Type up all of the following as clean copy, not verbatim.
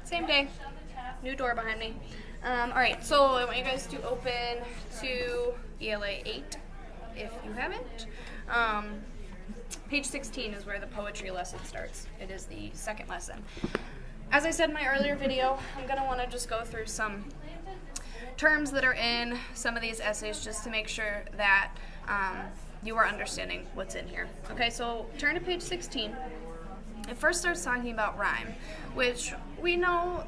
Same day. New door behind me. Alright, so I want you guys to open to ELA 8 if you haven't. Page 16 is where the poetry lesson starts. It is the second lesson. As I said in my earlier video, I'm going to want to just go through some terms that are in some of these essays just to make sure that you are understanding what's in here. Okay, so turn to page 16. It first starts talking about rhyme, which we know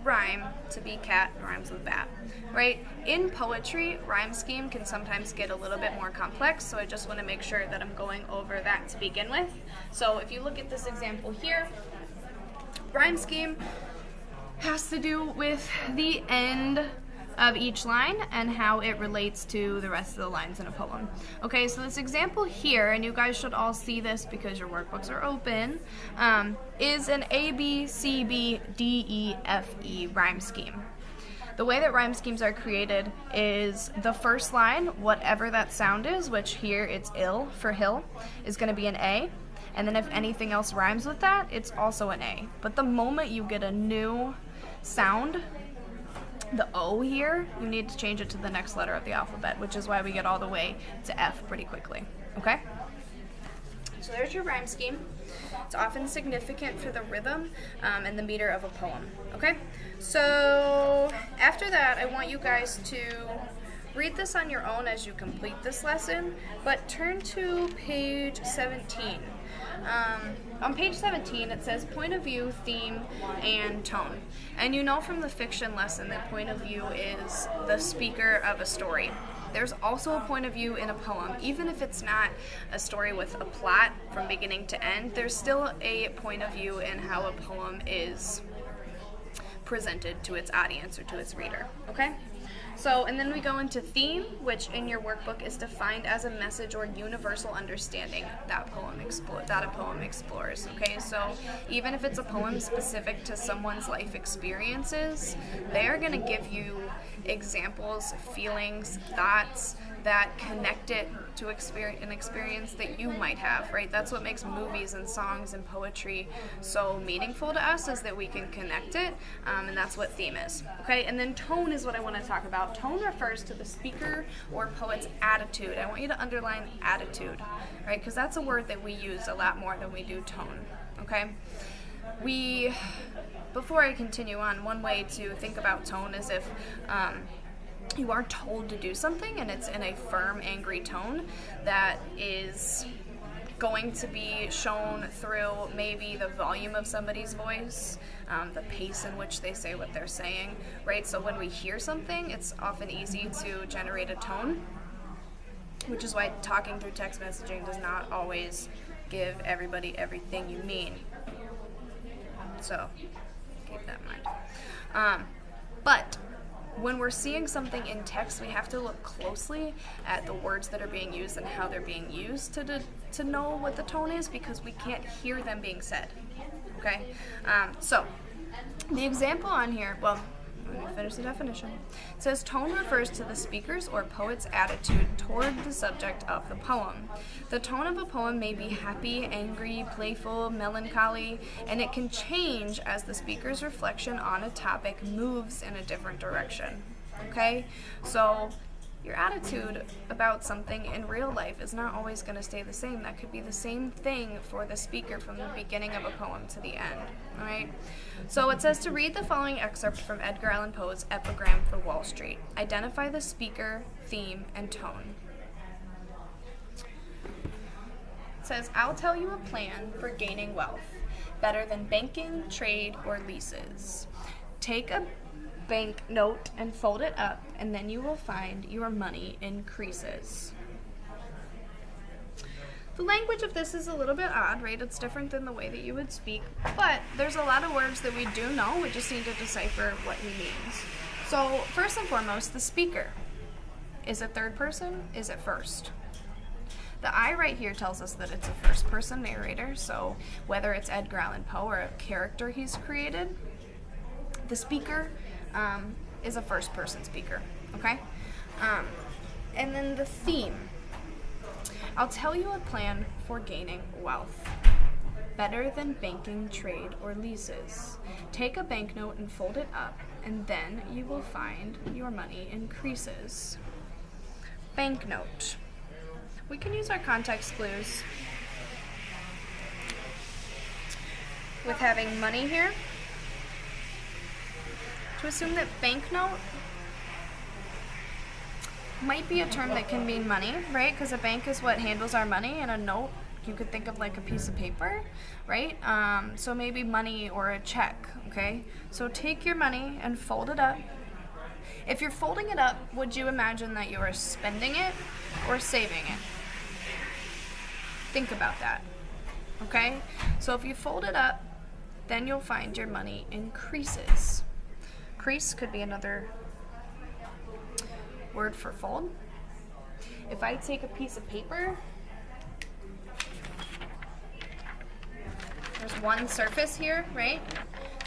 rhyme to be cat rhymes with bat, right? In poetry, rhyme scheme can sometimes get a little bit more complex, so I just want to make sure that I'm going over that to begin with. So if you look at this example here, rhyme scheme has to do with the end of each line and how it relates to the rest of the lines in a poem. Okay, so this example here, and you guys should all see this because your workbooks are open, is an A, B, C, B, D, E, F, E rhyme scheme. The way that rhyme schemes are created is the first line, whatever that sound is, which here it's ill for hill, is going to be an A. And then if anything else rhymes with that, it's also an A. But the moment you get a new sound, the O here, you need to change it to the next letter of the alphabet, which is why we get all the way to F pretty quickly, okay? So there's your rhyme scheme. It's often significant for the rhythm and the meter of a poem, okay? So after that, I want you guys to read this on your own as you complete this lesson, but turn to page 17. On page 17, it says point of view, theme, and tone. And you know from the fiction lesson that point of view is the speaker of a story. There's also a point of view in a poem. Even if it's not a story with a plot from beginning to end, there's still a point of view in how a poem is presented to its audience or to its reader, okay? So, and then we go into theme, which in your workbook is defined as a message or universal understanding that a poem explores, okay? So, even if it's a poem specific to someone's life experiences, they're going to give you examples, feelings, thoughts that connect it to an experience that you might have, right? That's what makes movies and songs and poetry so meaningful to us, is that we can connect it, and that's what theme is, okay? And then tone is what I want to talk about. Tone refers to the speaker or poet's attitude. I want you to underline attitude, right? Because that's a word that we use a lot more than we do tone, okay? Before I continue on, one way to think about tone is if you are told to do something and it's in a firm, angry tone that is going to be shown through maybe the volume of somebody's voice, the pace in which they say what they're saying, right? So when we hear something, it's often easy to generate a tone, which is why talking through text messaging does not always give everybody everything you mean. So keep that in mind. But when we're seeing something in text, we have to look closely at the words that are being used and how they're being used to know what the tone is, because we can't hear them being said, okay? So the example on here, well, let me finish the definition. It says tone refers to the speaker's or poet's attitude toward the subject of the poem. The tone of a poem may be happy, angry, playful, melancholy, and it can change as the speaker's reflection on a topic moves in a different direction. Okay? So your attitude about something in real life is not always going to stay the same. That could be the same thing for the speaker from the beginning of a poem to the end. All right? So it says to read the following excerpt from Edgar Allan Poe's Epigram for Wall Street. Identify the speaker, theme, and tone. It says, I'll tell you a plan for gaining wealth, better than banking, trade, or leases. Take a bank note and fold it up, and then you will find your money increases. The language of this is a little bit odd, right? It's different than the way that you would speak, but there's a lot of words that we do know. We just need to decipher what he means. So first and foremost, the speaker. Is it third person? Is it first? The I right here tells us that it's a first person narrator, so whether it's Edgar Allan Poe or a character he's created, the speaker is a first person speaker, okay? And then the theme. I'll tell you a plan for gaining wealth, better than banking, trade, or leases. Take a banknote and fold it up, and then you will find your money increases. Banknote. We can use our context clues with having money here to assume that banknote might be a term that can mean money, right? Because a bank is what handles our money, and a note you could think of like a piece of paper, right? So maybe money or a check, okay? So take your money and fold it up. If you're folding it up, would you imagine that you are spending it or saving it? Think about that, okay? So if you fold it up, then you'll find your money increases. Crease could be another word for fold. If I take a piece of paper, there's one surface here, right?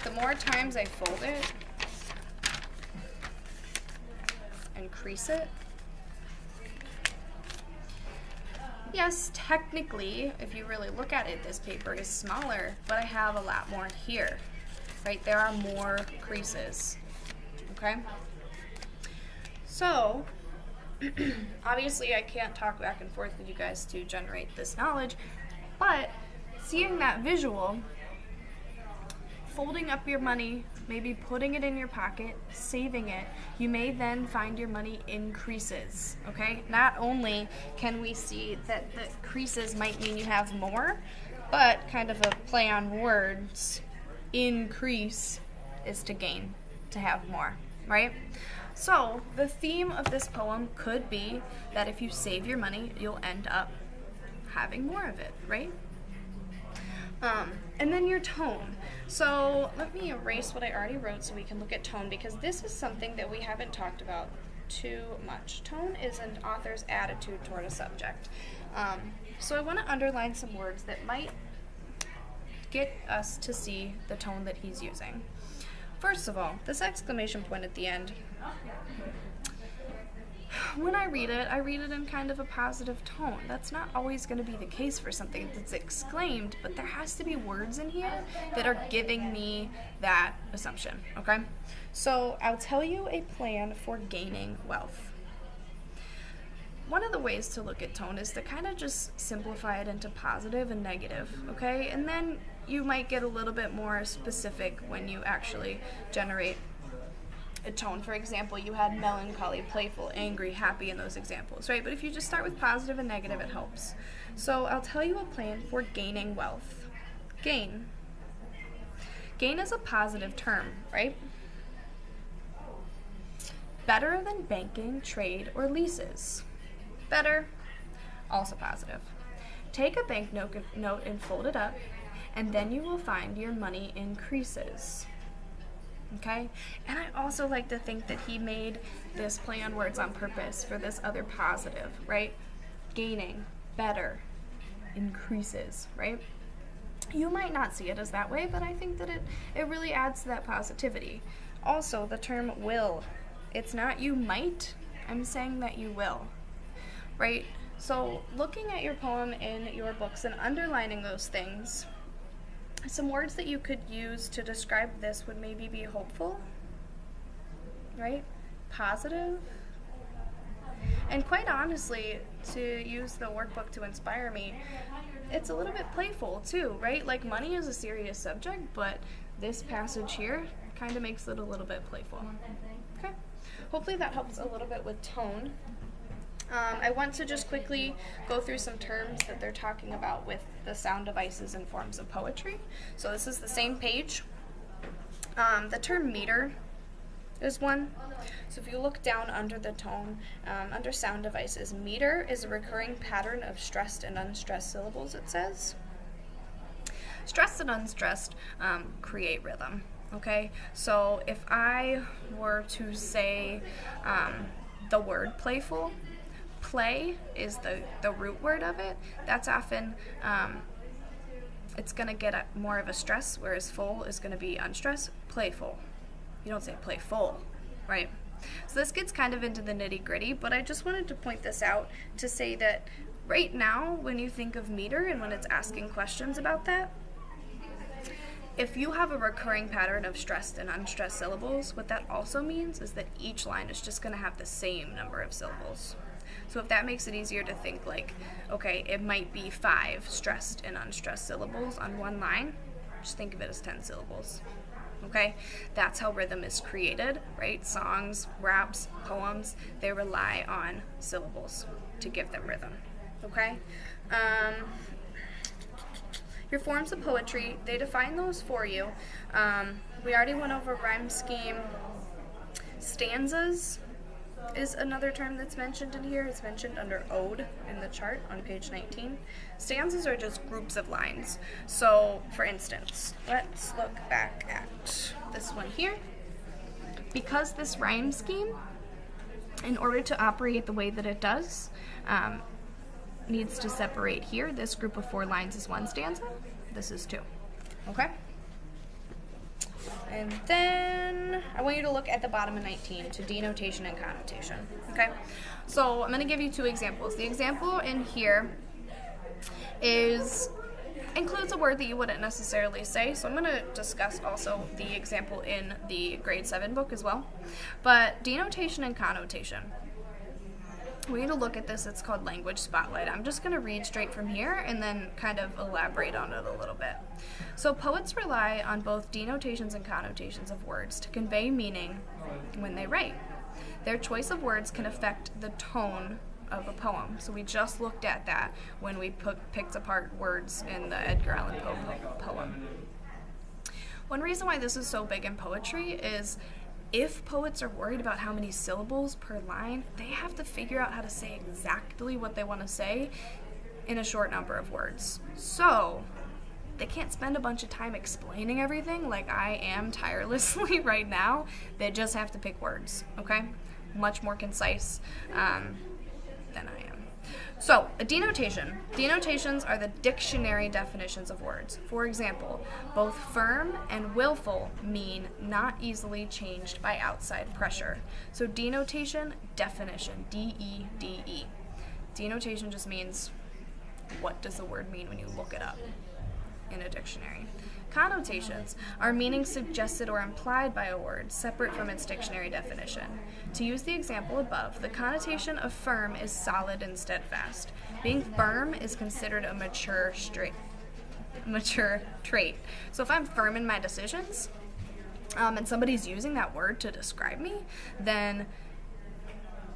The more times I fold it and crease it, yes, technically, if you really look at it, this paper is smaller, but I have a lot more here, right? There are more creases, okay? So, obviously I can't talk back and forth with you guys to generate this knowledge, but seeing that visual, folding up your money, maybe putting it in your pocket, saving it, you may then find your money increases, okay? Not only can we see that the creases might mean you have more, but kind of a play on words, increase is to gain, to have more, right? So the theme of this poem could be that if you save your money, you'll end up having more of it, right? And then your tone. So let me erase what I already wrote so we can look at tone, because this is something that we haven't talked about too much. Tone is an author's attitude toward a subject. So I want to underline some words that might get us to see the tone that he's using. First of all, this exclamation point at the end. When I read it in kind of a positive tone. That's not always going to be the case for something that's exclaimed, but there has to be words in here that are giving me that assumption, okay? So I'll tell you a plan for gaining wealth. One of the ways to look at tone is to kind of just simplify it into positive and negative, okay? And then you might get a little bit more specific when you actually generate a tone. For example, you had melancholy, playful, angry, happy in those examples, right? But if you just start with positive and negative, it helps. So I'll tell you a plan for gaining wealth. Gain. Gain is a positive term, right? Better than banking, trade, or leases. Better, also positive. Take a banknote and fold it up, and then you will find your money increases. Okay? And I also like to think that he made this play on words on purpose for this other positive, right? Gaining, better, increases, right? You might not see it as that way, but I think that it really adds to that positivity. Also, the term will. It's not you might, I'm saying that you will, right? So looking at your poem in your books and underlining those things, some words that you could use to describe this would maybe be hopeful, right? Positive. And quite honestly, to use the workbook to inspire me, it's a little bit playful too, right? Like money is a serious subject, but this passage here kind of makes it a little bit playful. Okay? Hopefully that helps a little bit with tone. I want to just quickly go through some terms that they're talking about with the sound devices and forms of poetry. So this is the same page. The term meter is one. So if you look down under the tone, under sound devices, meter is a recurring pattern of stressed and unstressed syllables, it says. Stressed and unstressed create rhythm, okay? So if I were to say the word playful, play is the root word of it. That's often, it's going to get more of a stress, whereas full is going to be unstressed. Playful. You don't say playful, right? So this gets kind of into the nitty-gritty, but I just wanted to point this out to say that right now, when you think of meter and when it's asking questions about that, if you have a recurring pattern of stressed and unstressed syllables, what that also means is that each line is just going to have the same number of syllables. So if that makes it easier to think like, okay, it might be 5 stressed and unstressed syllables on one line, just think of it as 10 syllables. Okay? That's how rhythm is created, right? Songs, raps, poems, they rely on syllables to give them rhythm. Okay? Your forms of poetry, they define those for you. We already went over rhyme scheme. Stanzas is another term that's mentioned in here. It's mentioned under ode in the chart on page 19. Stanzas are just groups of lines. So, for instance, let's look back at this one here. Because this rhyme scheme, in order to operate the way that it does, needs to separate here. This group of 4 lines is 1 stanza. This is 2. Okay? And then I want you to look at the bottom of 19 to denotation and connotation. Okay? So I'm going to give you 2 examples. The example in here includes a word that you wouldn't necessarily say. So I'm going to discuss also the example in the grade 7 book as well. But denotation and connotation. We need to look at this. It's called Language Spotlight. I'm just going to read straight from here and then kind of elaborate on it a little bit. So poets rely on both denotations and connotations of words to convey meaning when they write. Their choice of words can affect the tone of a poem. So we just looked at that when we picked apart words in the Edgar Allan Poe poem. One reason why this is so big in poetry is if poets are worried about how many syllables per line, they have to figure out how to say exactly what they want to say in a short number of words. So they can't spend a bunch of time explaining everything like I am tirelessly right now. They just have to pick words, okay? Much more concise than I am. So, a denotation. Denotations are the dictionary definitions of words. For example, both firm and willful mean not easily changed by outside pressure. So denotation, definition, D-E-D-E. Denotation just means what does the word mean when you look it up in a dictionary. Connotations are meanings suggested or implied by a word, separate from its dictionary definition. To use the example above, the connotation of firm is solid and steadfast. Being firm is considered a mature trait. So if I'm firm in my decisions, and somebody's using that word to describe me, then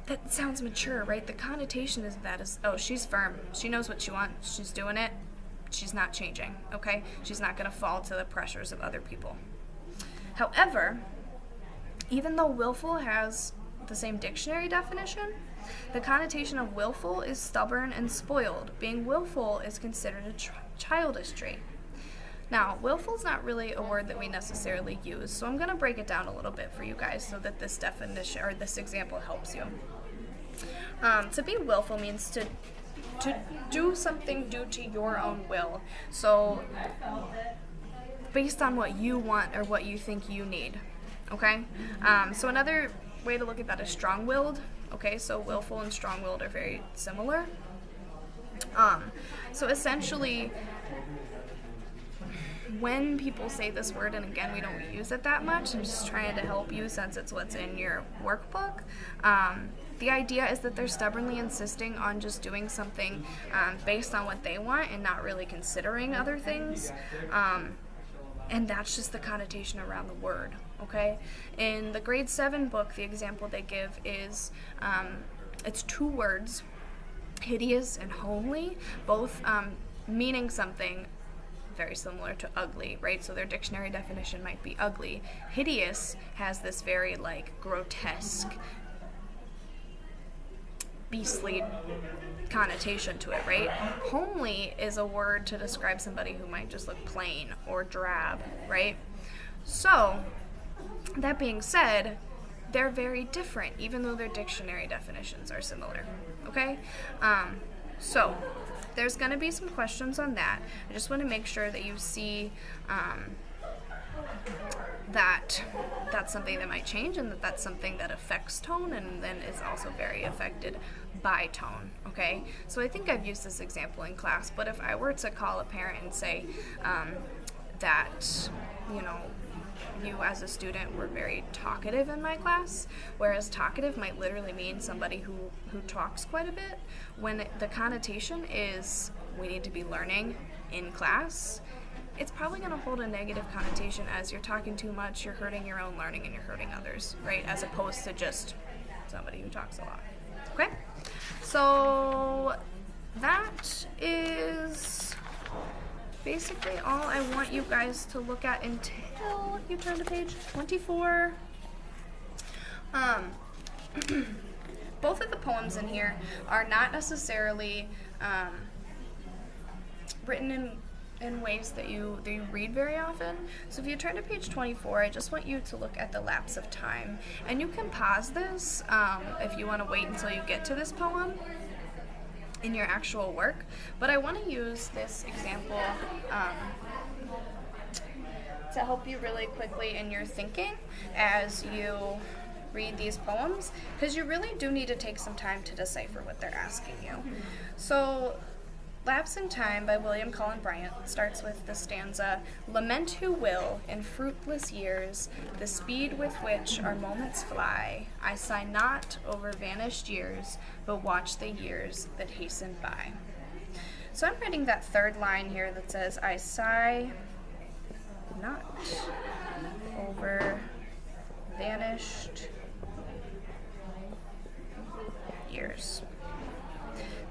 that sounds mature, right? The connotation is oh, she's firm. She knows what she wants. She's doing it. She's not changing, okay? She's not going to fall to the pressures of other people. However, even though willful has the same dictionary definition, the connotation of willful is stubborn and spoiled. Being willful is considered a childish trait. Now, willful is not really a word that we necessarily use, so I'm going to break it down a little bit for you guys so that this definition or this example helps you. To be willful means to do something due to your own will. So, based on what you want or what you think you need, okay? So another way to look at that is strong-willed, okay? So willful and strong-willed are very similar. So essentially, when people say this word, and again, we don't use it that much, I'm just trying to help you since it's what's in your workbook. The idea is that they're stubbornly insisting on just doing something based on what they want and not really considering other things. And that's just the connotation around the word, okay? In the grade 7 book, the example they give is, it's 2 words, hideous and homely, both meaning something very similar to ugly, right? So their dictionary definition might be ugly. Hideous has this very, grotesque, beastly connotation to it, right? Homely is a word to describe somebody who might just look plain or drab, right? So, that being said, they're very different, even though their dictionary definitions are similar, okay? So, there's going to be some questions on that. I just want to make sure that you see that that's something that might change and that that's something that affects tone and then is also very affected by tone, okay? So I think I've used this example in class, but if I were to call a parent and say, that, you know, you as a student were very talkative in my class, whereas talkative might literally mean somebody who talks quite a bit, when the connotation is we need to be learning in class. It's probably going to hold a negative connotation as you're talking too much, you're hurting your own learning, and you're hurting others, right? As opposed to just somebody who talks a lot. Okay? So that is basically all I want you guys to look at until you turn to page 24. Both of the poems in here are not necessarily written in ways that you read very often. So if you turn to page 24, I just want you to look at the lapse of time. And you can pause this if you want to wait until you get to this poem in your actual work. But I want to use this example to help you really quickly in your thinking as you read these poems, because you really do need to take some time to decipher what they're asking you. So Lapse in Time by William Cullen Bryant starts with the stanza, "Lament who will, in fruitless years, the speed with which our moments fly. I sigh not over vanished years, but watch the years that hasten by." So I'm writing that third line here that says, I sigh not over vanished years.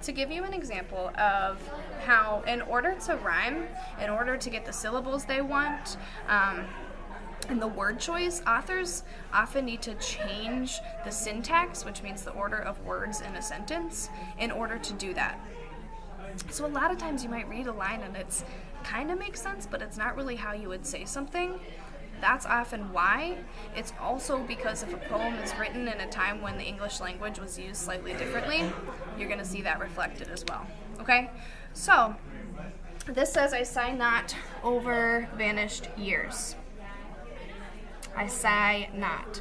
To give you an example of how, in order to rhyme, in order to get the syllables they want, and the word choice, authors often need to change the syntax, which means the order of words in a sentence, in order to do that. So a lot of times you might read a line and it's kind of makes sense, but it's not really how you would say something. That's often why. It's also because if a poem is written in a time when the English language was used slightly differently, you're going to see that reflected as well. Okay? So, this says, I sigh not over vanished years. I sigh not.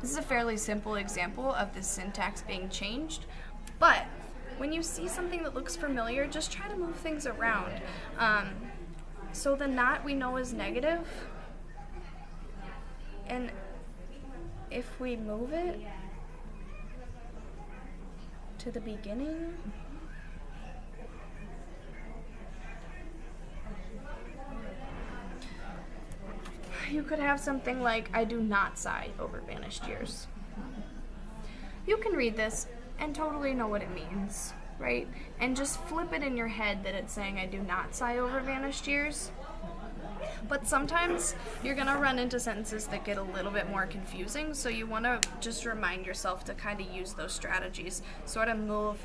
This is a fairly simple example of the syntax being changed, but when you see something that looks familiar, just try to move things around. So the not we know is negative, and if we move it to the beginning, you could have something like, I do not sigh over vanished years. You can read this and totally know what it means, right? And just flip it in your head that it's saying, I do not sigh over vanished years. But sometimes you're going to run into sentences that get a little bit more confusing, so you want to just remind yourself to kind of use those strategies, sort of move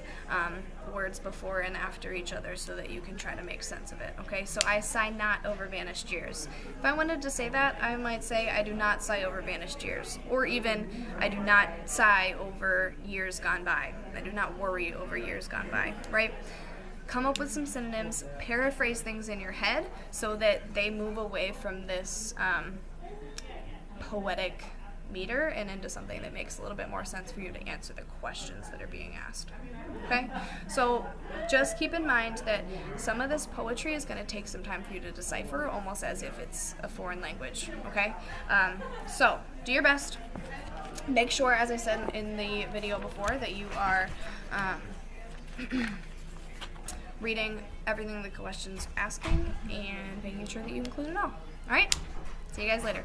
words before and after each other so that you can try to make sense of it, okay? So I sigh not over vanished years. If I wanted to say that, I might say I do not sigh over vanished years, or even I do not sigh over years gone by. I do not worry over years gone by, right? Come up with some synonyms, paraphrase things in your head so that they move away from this poetic meter and into something that makes a little bit more sense for you to answer the questions that are being asked. Okay? So just keep in mind that some of this poetry is going to take some time for you to decipher, almost as if it's a foreign language. Okay? So do your best. Make sure, as I said in the video before, that you are reading everything the question's asking and making sure that you include it all. Alright? See you guys later.